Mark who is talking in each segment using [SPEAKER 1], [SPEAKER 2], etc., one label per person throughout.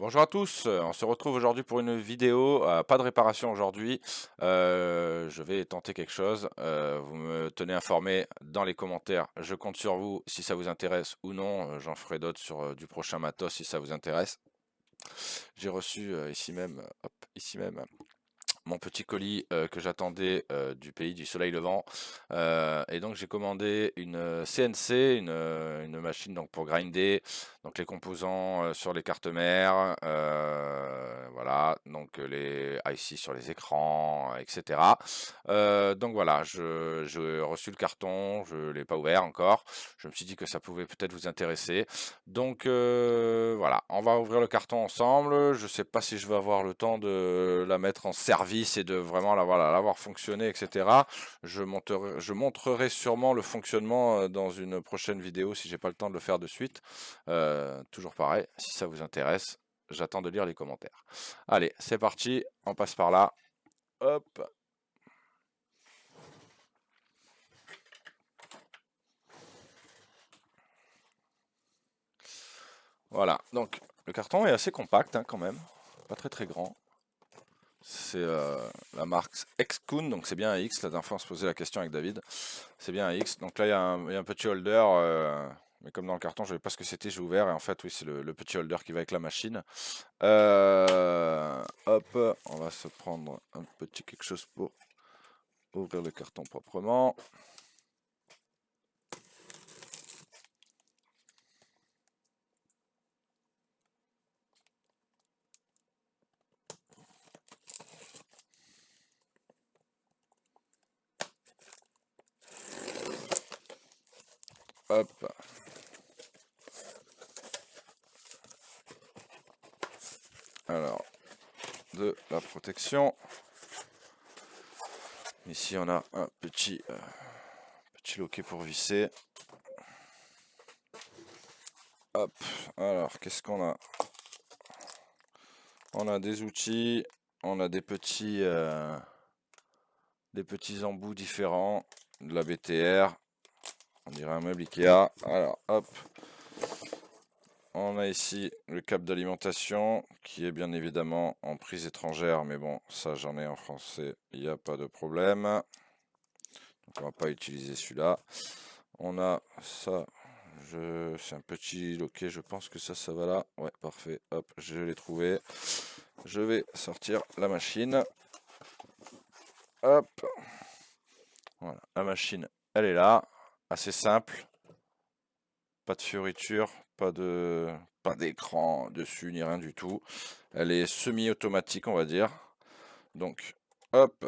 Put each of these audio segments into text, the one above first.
[SPEAKER 1] Bonjour à tous, on se retrouve aujourd'hui pour une vidéo, pas de réparation aujourd'hui. Je vais tenter quelque chose, vous me tenez informé dans les commentaires. Je compte sur vous si ça vous intéresse ou non, j'en ferai d'autres sur, du prochain matos si ça vous intéresse. J'ai reçu, ici même, hop, ici même, mon petit colis que j'attendais du pays du soleil levant. Et donc j'ai commandé une CNC, une machine donc pour grinder, donc les composants sur les cartes mères, voilà, donc les IC sur les écrans, etc. Donc voilà, j'ai reçu le carton, je ne l'ai pas ouvert encore. Je me suis dit que ça pouvait peut-être vous intéresser. Donc voilà, on va ouvrir le carton ensemble. Je sais pas si je vais avoir le temps de la mettre en service et de vraiment la voir fonctionner, etc. Je montrerai sûrement le fonctionnement dans une prochaine vidéo si j'ai pas le temps de le faire de suite. Toujours pareil, si ça vous intéresse, j'attends de lire les commentaires. Allez, c'est parti, on passe par là. Hop. Voilà, donc le carton est assez compact quand même, pas très grand. C'est la marque Xcoon, donc c'est bien un X. La dernière fois on se posait la question avec David, c'est bien un X. Donc là il y a un petit holder, mais comme dans le carton je ne savais pas ce que c'était, j'ai ouvert et en fait oui c'est le petit holder qui va avec la machine. Hop, on va se prendre un petit quelque chose pour ouvrir le carton proprement. Hop. Alors, de la protection. Ici on a un petit loquet pour visser. Hop, alors qu'est-ce qu'on a? On a des outils, on a des petits embouts différents, de la BTR, on dirait un meuble Ikea. Alors hop, on a ici le câble d'alimentation qui est bien évidemment en prise étrangère, mais bon ça j'en ai en français, il n'y a pas de problème. Donc on va pas utiliser celui-là. On a ça, c'est un petit loquet, je pense que ça va là. Ouais, parfait, hop, je l'ai trouvé. Je vais sortir la machine. Hop, voilà, la machine, elle est là, assez simple, pas de fioriture, pas d'écran dessus ni rien du tout. Elle est semi-automatique, on va dire. Donc, hop,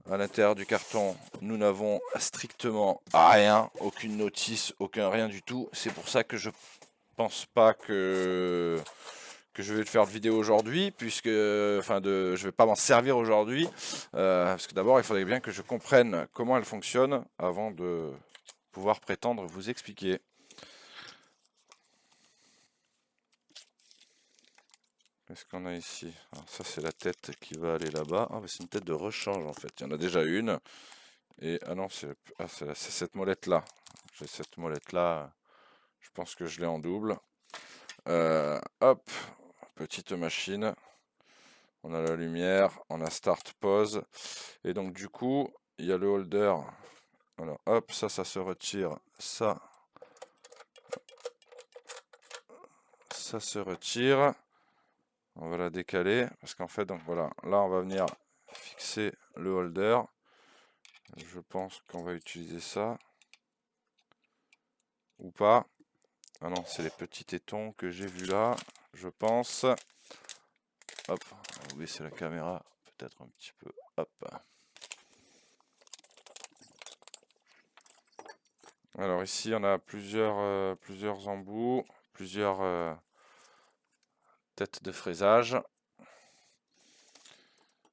[SPEAKER 1] à l'intérieur du carton, nous n'avons strictement rien, aucune notice, aucun rien du tout. C'est pour ça que je pense pas que je vais faire de vidéo aujourd'hui, puisque, je vais pas m'en servir aujourd'hui, parce que d'abord il faudrait bien que je comprenne comment elle fonctionne avant de pouvoir prétendre vous expliquer. Qu'est-ce qu'on a ici? Alors ça c'est la tête qui va aller là-bas. Ah, c'est une tête de rechange en fait. Il y en a déjà une. Et ah non, c'est cette molette là. J'ai cette molette là. Je pense que je l'ai en double. Hop, petite machine. On a la lumière, on a start pause. Et donc du coup, il y a le holder. Alors hop, ça se retire. Ça se retire. On va la décaler parce qu'en fait, donc voilà, là on va venir fixer le holder. Je pense qu'on va utiliser ça ou pas. Ah non, c'est les petits tétons que j'ai vu là, je pense. Hop, on va baisser la caméra peut-être un petit peu. Hop. Alors ici, on a plusieurs embouts, plusieurs têtes de fraisage.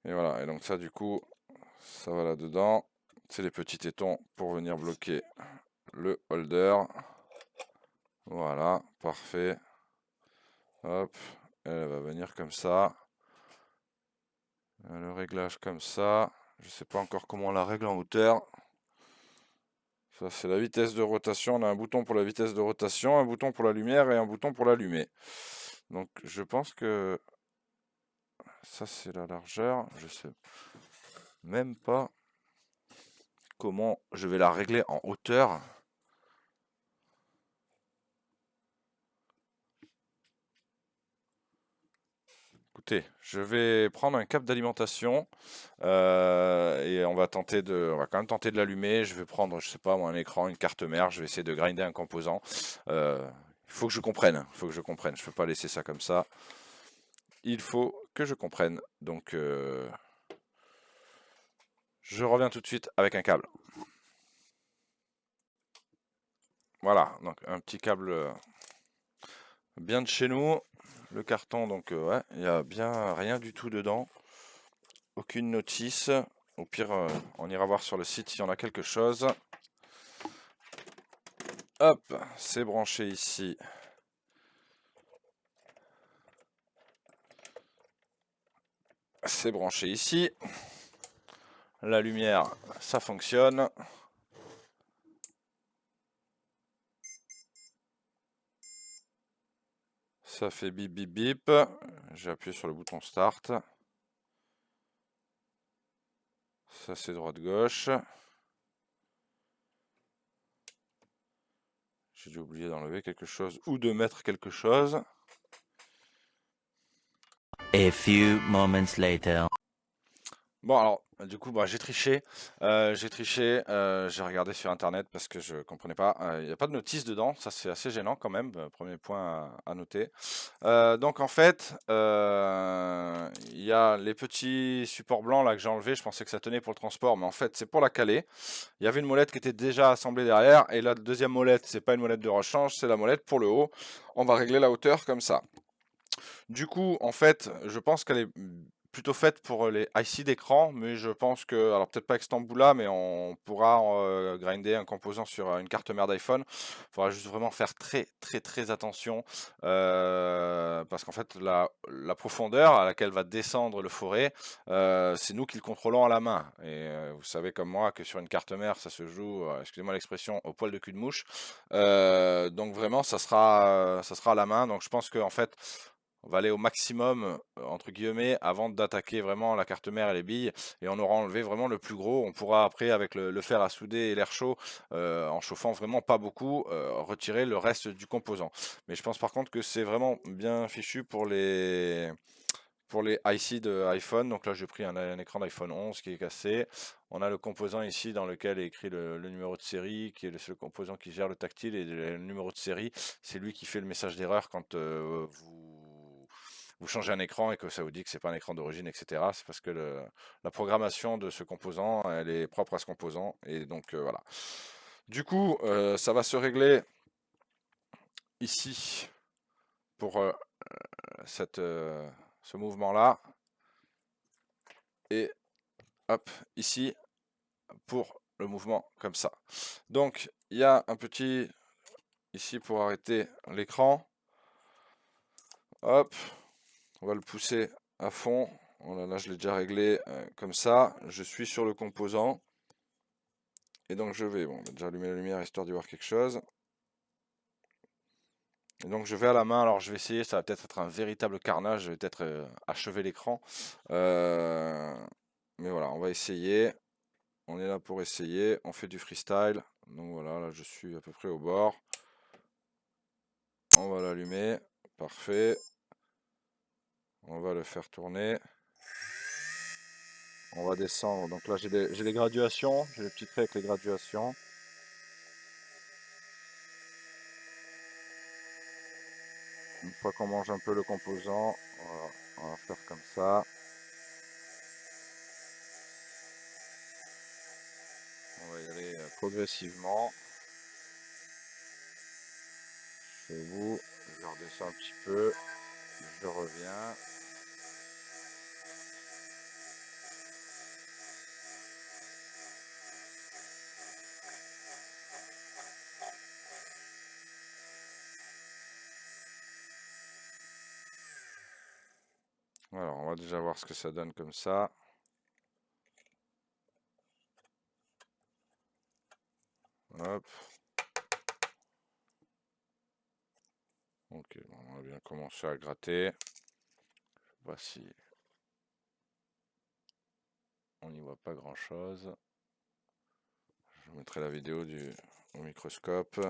[SPEAKER 1] Et voilà, et donc ça du coup, ça va là-dedans. C'est les petits tétons pour venir bloquer le holder. Voilà, parfait. Hop, elle va venir comme ça. Le réglage comme ça. Je sais pas encore comment on la règle en hauteur. Ça, c'est la vitesse de rotation. On a un bouton pour la vitesse de rotation, un bouton pour la lumière et un bouton pour l'allumer. Donc, je pense que ça, c'est la largeur. Je sais même pas comment je vais la régler en hauteur. Écoutez, je vais prendre un câble d'alimentation et on va quand même tenter de l'allumer. Je vais prendre, je sais pas, moi, un écran, une carte mère. Je vais essayer de grinder un composant. Il faut que je comprenne. Il faut que je comprenne. Je peux pas laisser ça comme ça. Il faut que je comprenne. Donc, je reviens tout de suite avec un câble. Voilà, donc un petit câble bien de chez nous. Le carton, donc ouais, il n'y a bien rien du tout dedans. Aucune notice. Au pire, on ira voir sur le site s'il y en a quelque chose. Hop, c'est branché ici. C'est branché ici. La lumière, ça fonctionne. Ça fait bip bip bip. J'ai appuyé sur le bouton start. Ça c'est droite-gauche. J'ai dû oublier d'enlever quelque chose ou de mettre quelque chose.
[SPEAKER 2] A few moments later.
[SPEAKER 1] Bon alors, du coup, bah, j'ai triché. J'ai regardé sur internet parce que je comprenais pas. Il n'y a pas de notice dedans, ça c'est assez gênant quand même. Premier point à noter. Donc en fait, il y a les petits supports blancs là que j'ai enlevés. Je pensais que ça tenait pour le transport, mais en fait c'est pour la caler. Il y avait une molette qui était déjà assemblée derrière, et la deuxième molette, c'est pas une molette de rechange, c'est la molette pour le haut. On va régler la hauteur comme ça. Du coup, en fait, je pense qu'elle est plutôt faite pour les IC d'écran, mais je pense que, alors peut-être pas avec cet embout-là, mais on pourra grinder un composant sur une carte mère d'iPhone. Il faudra juste vraiment faire très attention, parce qu'en fait, la profondeur à laquelle va descendre le forêt, c'est nous qui le contrôlons à la main. Et vous savez comme moi que sur une carte mère, ça se joue, excusez-moi l'expression, au poil de cul de mouche. Donc vraiment, ça sera à la main. Donc je pense qu'en fait, on va aller au maximum, entre guillemets, avant d'attaquer vraiment la carte mère et les billes, et on aura enlevé vraiment le plus gros. On pourra après, avec le fer à souder et l'air chaud, en chauffant vraiment pas beaucoup, retirer le reste du composant. Mais je pense par contre que c'est vraiment bien fichu pour les IC de iPhone. Donc là, j'ai pris un écran d'iPhone 11 qui est cassé. On a le composant ici dans lequel est écrit le numéro de série, qui est le seul composant qui gère le tactile, et le numéro de série, c'est lui qui fait le message d'erreur quand vous changez un écran et que ça vous dit que c'est pas un écran d'origine, etc. C'est parce que la programmation de ce composant, elle est propre à ce composant. Et donc voilà. Du coup, ça va se régler ici pour ce mouvement-là. Et hop, ici pour le mouvement comme ça. Donc, il y a un petit ici pour arrêter l'écran. Hop, on va le pousser à fond. Voilà, là, je l'ai déjà réglé comme ça. Je suis sur le composant. Et donc, je vais, bon, on va déjà allumer la lumière histoire d'y voir quelque chose. Et donc, je vais à la main. Alors, je vais essayer, ça va peut-être être un véritable carnage. Je vais peut-être achever l'écran. Mais voilà, on va essayer. On est là pour essayer. On fait du freestyle. Donc voilà, là, je suis à peu près au bord. On va l'allumer. Parfait. On va le faire tourner. On va descendre. Donc là, j'ai les graduations. J'ai les petits traits avec les graduations. Une fois qu'on mange un peu le composant, voilà, on va faire comme ça. On va y aller progressivement. Chez vous, je redescends un petit peu. Je reviens. Alors, on va déjà voir ce que ça donne comme ça. Hop. Ok, bon, on va bien commencer à gratter. Voici. On n'y voit pas grand chose. Je vous mettrai la vidéo au microscope.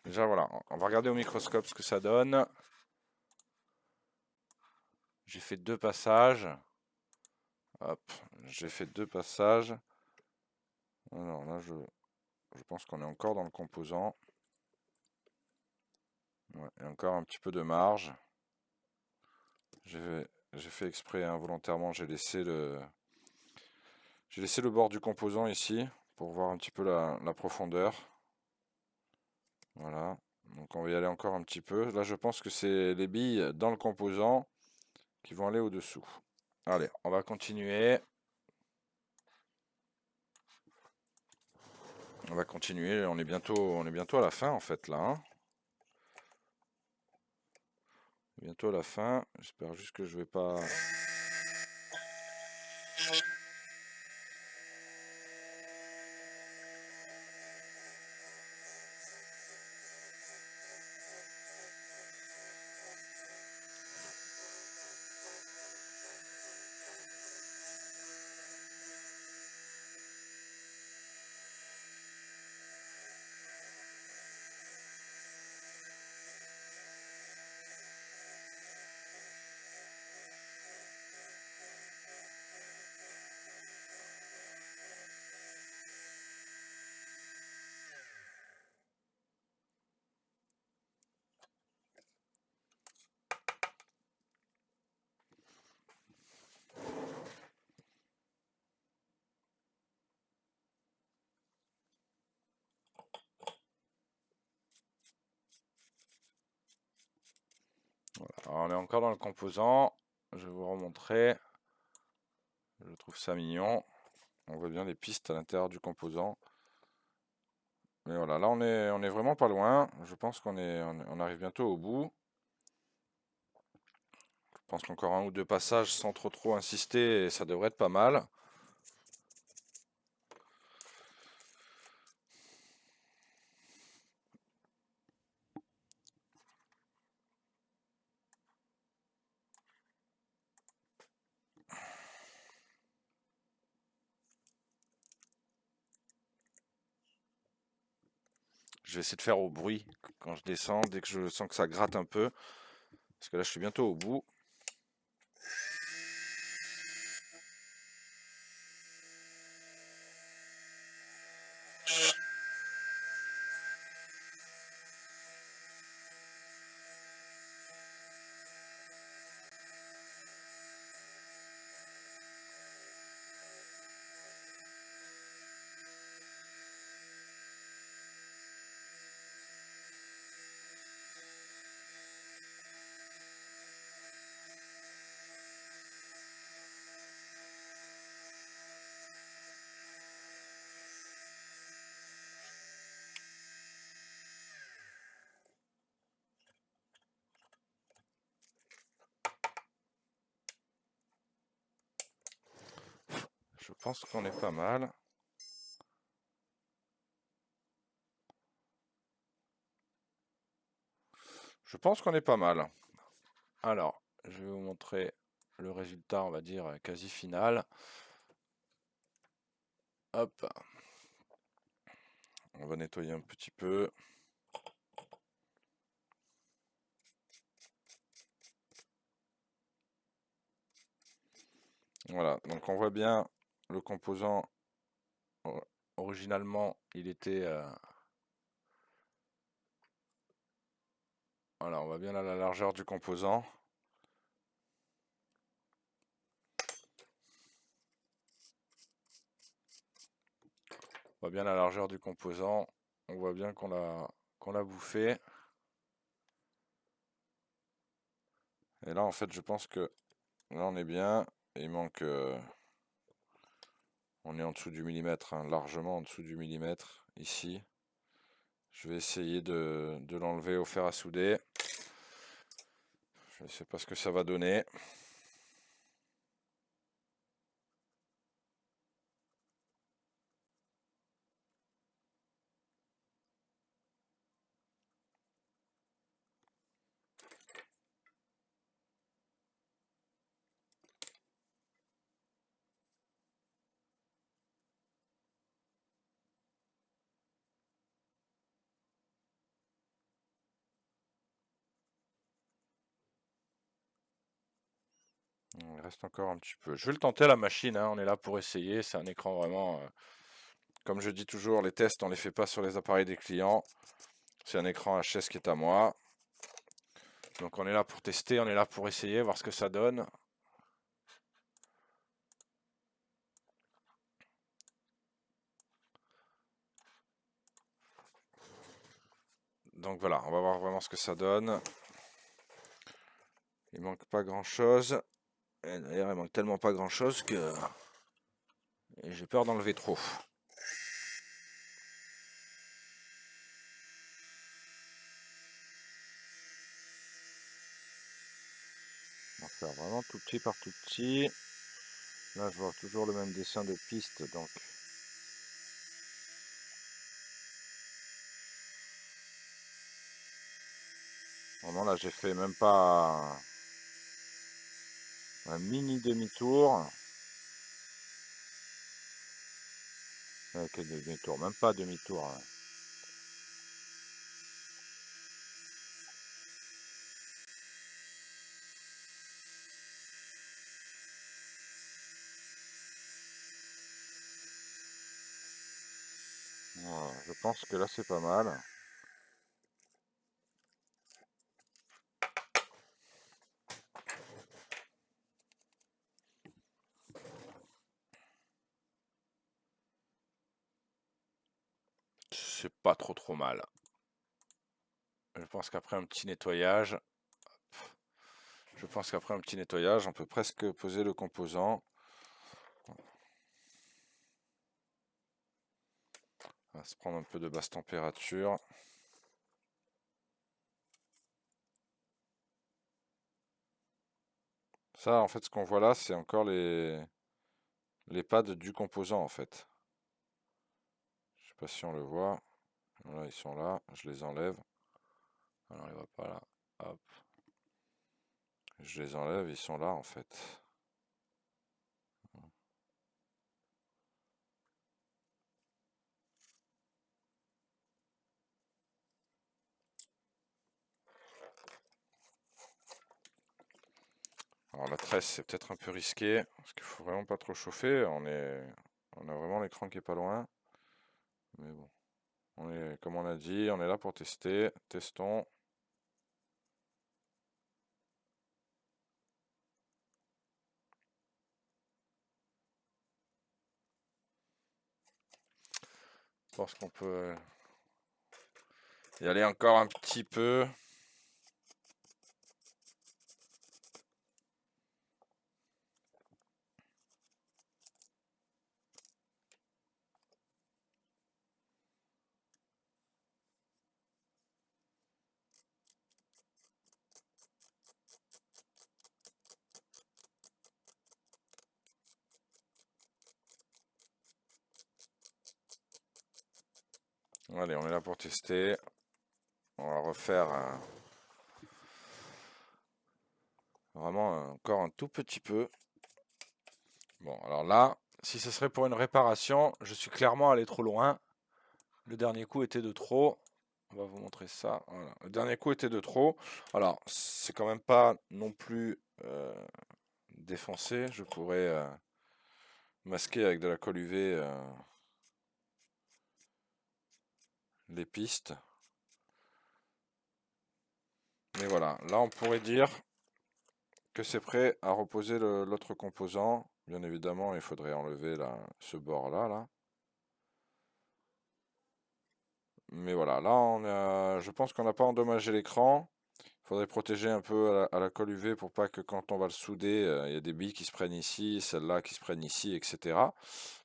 [SPEAKER 1] Déjà voilà, on va regarder au microscope ce que ça donne. J'ai fait 2 passages. Hop, j'ai fait 2 passages. Alors là, je pense qu'on est encore dans le composant. Ouais, et encore un petit peu de marge. J'ai fait exprès, involontairement, j'ai laissé le bord du composant ici pour voir un petit peu la profondeur. Voilà, donc on va y aller encore un petit peu. Là, je pense que c'est les billes dans le composant qui vont aller au-dessous. Allez, on va continuer. On va continuer, on est bientôt à la fin en fait là. Hein. Bientôt à la fin, j'espère juste que je vais pas... Voilà. Alors, on est encore dans le composant, je vais vous remontrer. Je trouve ça mignon. On voit bien les pistes à l'intérieur du composant. Mais voilà, là on est vraiment pas loin. Je pense on arrive bientôt au bout. Je pense qu'encore 1 ou 2 passages sans trop insister, et ça devrait être pas mal. Je vais essayer de faire au bruit quand je descends, dès que je sens que ça gratte un peu. Parce que là je suis bientôt au bout. Je pense qu'on est pas mal. Je pense qu'on est pas mal. Alors, je vais vous montrer le résultat, on va dire, quasi final. Hop. On va nettoyer un petit peu. Voilà, donc on voit bien le composant. Originalement, il était Voilà, on voit bien là la largeur du composant. On voit bien la largeur du composant. On voit bien qu'on l'a bouffé. Et là, en fait, je pense que là, on est bien. Il manque... on est en dessous du millimètre, hein, largement en dessous du millimètre, ici. Je vais essayer de l'enlever au fer à souder. Je ne sais pas ce que ça va donner. Il reste encore un petit peu. Je vais le tenter à la machine, hein, on est là pour essayer. C'est un écran vraiment... comme je dis toujours, les tests, on ne les fait pas sur les appareils des clients. C'est un écran HS qui est à moi. Donc on est là pour tester, on est là pour essayer, voir ce que ça donne. Donc voilà, on va voir vraiment ce que ça donne. Il manque pas grand chose. D'ailleurs, il manque tellement pas grand chose que j'ai peur d'enlever trop. On va faire vraiment tout petit par tout petit. Là, je vois toujours le même dessin de piste, donc vraiment là, j'ai fait même pas un mini demi-tour. Quel demi-tour? Même pas demi-tour, hein. Voilà, je pense que là, c'est pas mal. C'est pas trop mal. Je pense qu'après un petit nettoyage, on peut presque poser le composant. On va se prendre un peu de basse température. Ça, en fait, ce qu'on voit là, c'est encore les pads du composant, en fait. Je sais pas si on le voit. Voilà, ils sont là. Je les enlève. Alors, on les voit pas là. Hop. Je les enlève, ils sont là, en fait. Alors, la tresse, c'est peut-être un peu risqué, parce qu'il faut vraiment pas trop chauffer. On a vraiment l'écran qui est pas loin. Mais bon. Comme on a dit, on est là pour tester. Testons. Je pense qu'on peut y aller encore un petit peu. Allez, on est là pour tester. On va refaire vraiment encore un tout petit peu. Bon, alors là, si ce serait pour une réparation, je suis clairement allé trop loin. Le dernier coup était de trop. On va vous montrer ça. Voilà. Le dernier coup était de trop. Alors, c'est quand même pas non plus défoncé. Je pourrais masquer avec de la colle UV les pistes. Mais voilà, là on pourrait dire que c'est prêt à reposer l'autre composant. Bien évidemment, il faudrait enlever ce bord-là, là. Mais voilà, là je pense qu'on n'a pas endommagé l'écran. Il faudrait protéger un peu à la colle UV pour pas que quand on va le souder, il y a des billes qui se prennent ici, celles-là qui se prennent ici, etc.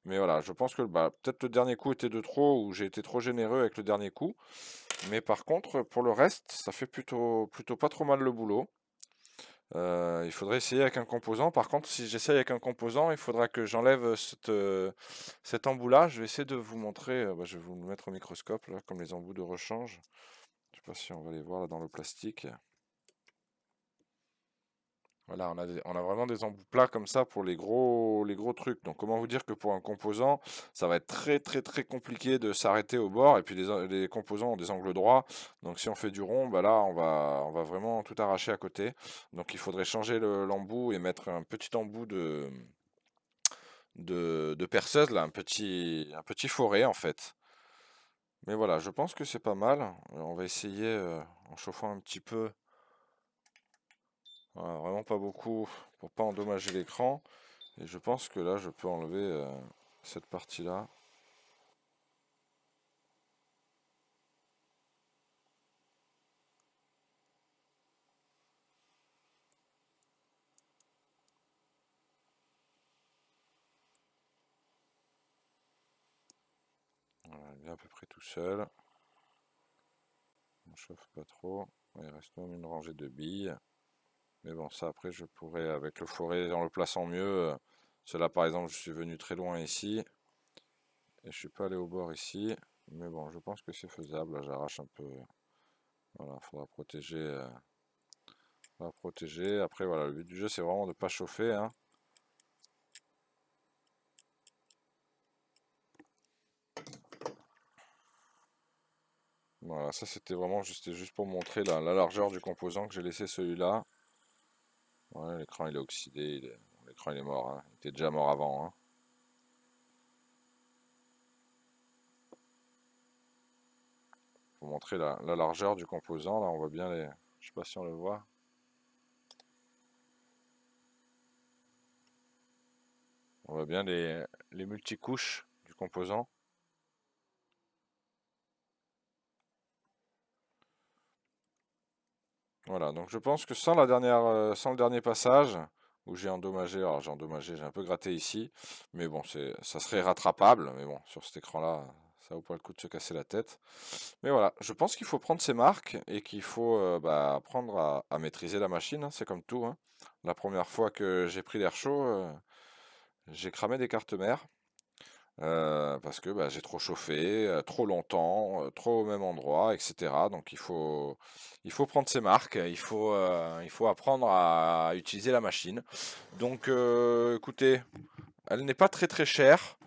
[SPEAKER 1] Mais voilà, je pense que bah, peut-être le dernier coup était de trop ou j'ai été trop généreux avec le dernier coup. Mais par contre, pour le reste, ça fait plutôt pas trop mal le boulot. Il faudrait essayer avec un composant. Par contre, si j'essaye avec un composant, il faudra que j'enlève cet embout-là. Je vais essayer de vous montrer. Bah, je vais vous le mettre au microscope, là, comme les embouts de rechange. Je sais pas si on va les voir là dans le plastique. Voilà, on a vraiment des embouts plats comme ça pour les gros trucs. Donc, comment vous dire que pour un composant, ça va être très compliqué de s'arrêter au bord. Et puis, les composants ont des angles droits. Donc, si on fait du rond, bah là, on va vraiment tout arracher à côté. Donc, il faudrait changer l'embout et mettre un petit embout de perceuse, là, un petit forêt, en fait. Mais voilà, je pense que c'est pas mal. On va essayer en chauffant un petit peu. Voilà, vraiment pas beaucoup pour pas endommager l'écran. Et je pense que là, je peux enlever cette partie-là. Voilà, il est à peu près tout seul. On chauffe pas trop. Il reste même une rangée de billes. Mais bon, ça après, je pourrais, avec le forêt, en le plaçant mieux. Cela, par exemple, je suis venu très loin ici. Et je suis pas allé au bord ici. Mais bon, je pense que c'est faisable. Là, j'arrache un peu. Voilà, il faudra protéger. Faudra protéger. Après, voilà, le but du jeu, c'est vraiment de ne pas chauffer, hein. Voilà, ça c'était vraiment juste pour montrer la largeur du composant que j'ai laissé celui-là. Ouais, l'écran il est oxydé, l'écran il est mort, hein. Il était déjà mort avant, hein. Pour montrer la largeur du composant, là on voit bien les... Je sais pas si on le voit. On voit bien les multicouches du composant. Voilà, donc je pense que sans sans le dernier passage, où j'ai endommagé, alors j'ai un peu gratté ici, mais bon, ça serait rattrapable, mais bon, sur cet écran-là, ça vaut pas le coup de se casser la tête. Mais voilà, je pense qu'il faut prendre ses marques et qu'il faut bah, apprendre à maîtriser la machine, hein, c'est comme tout, hein. La première fois que j'ai pris l'air chaud, j'ai cramé des cartes mères. Parce que bah, j'ai trop chauffé, trop longtemps, trop au même endroit, etc. Donc il faut prendre ses marques, il faut apprendre à utiliser la machine. Donc écoutez, elle n'est pas très chère.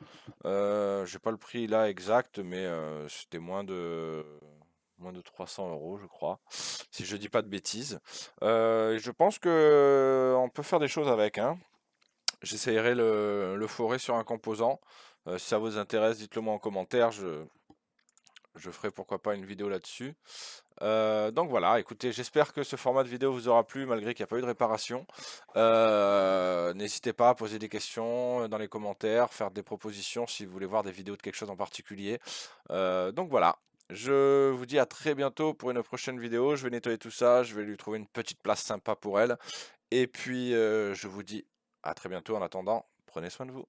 [SPEAKER 1] J'ai pas le prix là exact, mais c'était moins de 300 euros, je crois, si je dis pas de bêtises. Je pense que on peut faire des choses avec, hein. J'essayerai le forêt sur un composant. Si ça vous intéresse, dites-le moi en commentaire. Je ferai pourquoi pas une vidéo là-dessus. Donc voilà, écoutez, j'espère que ce format de vidéo vous aura plu malgré qu'il n'y a pas eu de réparation. N'hésitez pas à poser des questions dans les commentaires, faire des propositions si vous voulez voir des vidéos de quelque chose en particulier. Donc voilà, je vous dis à très bientôt pour une prochaine vidéo. Je vais nettoyer tout ça, je vais lui trouver une petite place sympa pour elle. Et puis je vous dis à très bientôt en attendant, prenez soin de vous.